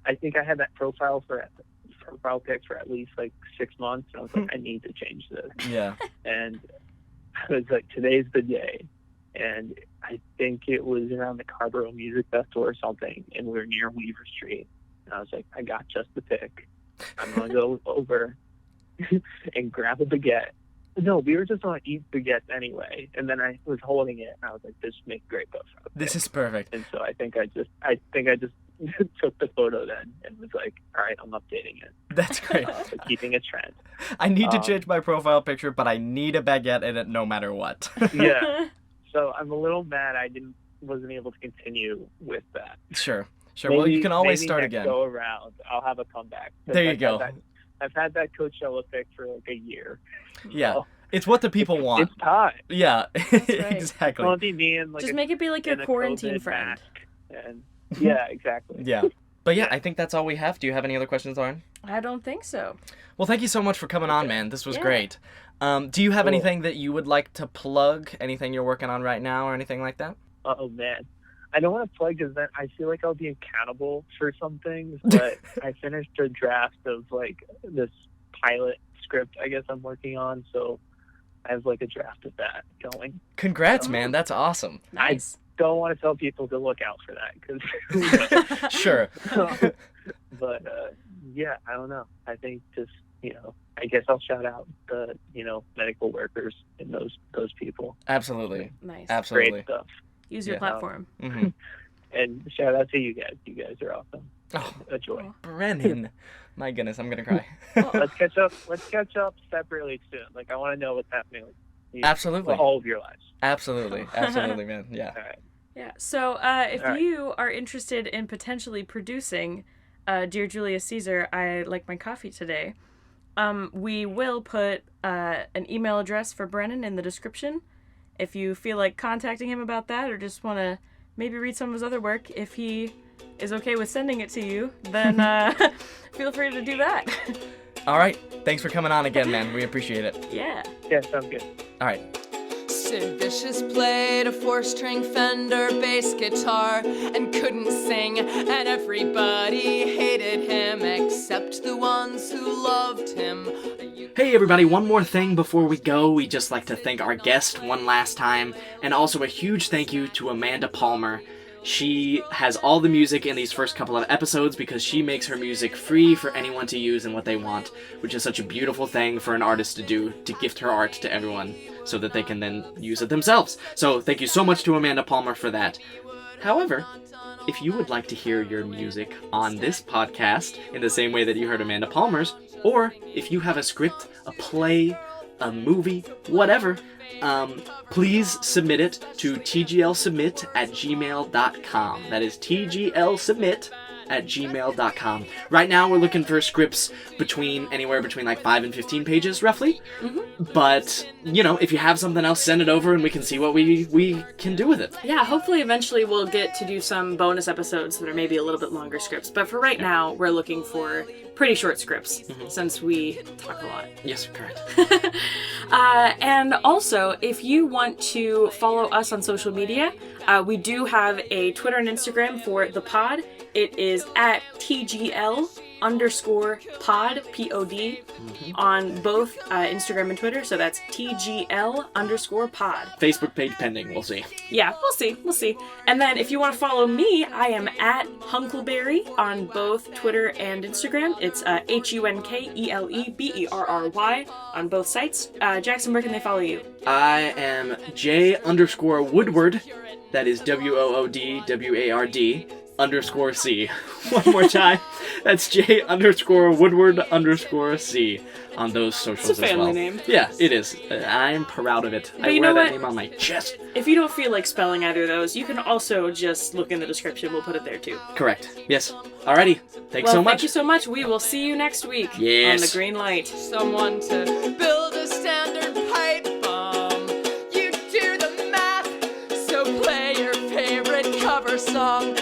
I think I had that profile pic for at least like 6 months, and I was like, I need to change this. Yeah. And I was like, today's the day. And I think it was around the Carborough Music Festival or something, and we were near Weaver Street. And I was like, I got just the pick. I'm going to go over and grab a baguette. No, we were just going to eat baguettes anyway. And then I was holding it, and I was like, this makes great profile. This is perfect. And so I think I just took the photo then and was like, all right, I'm updating it. That's great. So keeping a trend. I need to change my profile picture, but I need a baguette in it no matter what. Yeah. So I'm a little mad I wasn't able to continue with that. Sure. Well, you can always maybe start next again. go around, I'll have a comeback. There you go. I've had that Coachella pick for like a year. Yeah. So it's what the people want. It's time. Yeah. right. Exactly. Well, me and, like, Just make it be like your and a quarantine COVID friend. mask. And yeah, exactly. Yeah. But yeah, I think that's all we have. Do you have any other questions, Lauren? I don't think so. Well, thank you so much for coming on, man. This was Yeah. great. Do you have Cool. anything that you would like to plug? Anything you're working on right now or anything like that? Oh man, I don't want to plug because then I feel like I'll be accountable for some things. But I finished a draft of like this pilot script I guess I'm working on, so I have like a draft of that going. Congrats, man. That's awesome. Nice. Don't want to tell people to look out for that because. Sure. But yeah, I don't know. I think just I guess I'll shout out the medical workers and those people. Absolutely. Nice. Absolutely. Great stuff. Use your Yeah. platform. Mm-hmm. And shout out to you guys. You guys are awesome. Oh, A joy. Brennan. My goodness, I'm going to cry. Let's catch up separately soon. Like I want to know what's happening with you, Absolutely. all of your lives. Absolutely, man. Yeah. All right. Yeah. So if All right. you are interested in potentially producing Dear Julius Caesar, I like my coffee today, we will put an email address for Brennan in the description. If you feel like contacting him about that or just want to maybe read some of his other work, if he is okay with sending it to you, then feel free to do that. All right. Thanks for coming on again, man. We appreciate it. Yeah. Yeah, sounds good. All right. Sid Vicious played a 4-string Fender bass guitar and couldn't sing, and everybody hated him except the ones who loved him. Hey everybody, one more thing before we go. We'd just like to thank our guest one last time, and also a huge thank you to Amanda Palmer. She has all the music in these first couple of episodes because she makes her music free for anyone to use in what they want, which is such a beautiful thing for an artist to do, to gift her art to everyone so that they can then use it themselves. So thank you so much to Amanda Palmer for that. However, if you would like to hear your music on this podcast in the same way that you heard Amanda Palmer's, or if you have a script, a play, a movie, whatever, please submit it to tglsubmit@gmail.com. That is tglsubmit@gmail.com. Right now we're looking for scripts anywhere between like 5 and 15 pages, roughly. Mm-hmm. But, if you have something else, send it over and we can see what we can do with it. Yeah, hopefully eventually we'll get to do some bonus episodes that are maybe a little bit longer scripts. But for right now, we're looking for pretty short scripts, since we talk a lot. Yes, correct. And also, if you want to follow us on social media, we do have a Twitter and Instagram for the pod. It is at TGL_pod, P-O-D, on both Instagram and Twitter. So that's TGL_pod. Facebook page pending, we'll see. Yeah, we'll see. And then if you want to follow me, I am at Hunkleberry on both Twitter and Instagram. It's HUNKELEBERRY on both sites. Jackson, where can they follow you? I am J_Woodward. That is WOODWARD _C. One more time. That's J_Woodward_C on those socials It's a family as well. name. Yeah, it is. I'm proud of it. But I you wear know that what? name on my chest. If you don't feel like spelling either of those, you can also just look in the description. We'll put it there too. Correct. Yes. Alrighty. Thanks so much. Thank you so much. We will see you next week Yes. on the green light. Someone to build a standard pipe bomb. You do the math, so play your favorite cover song.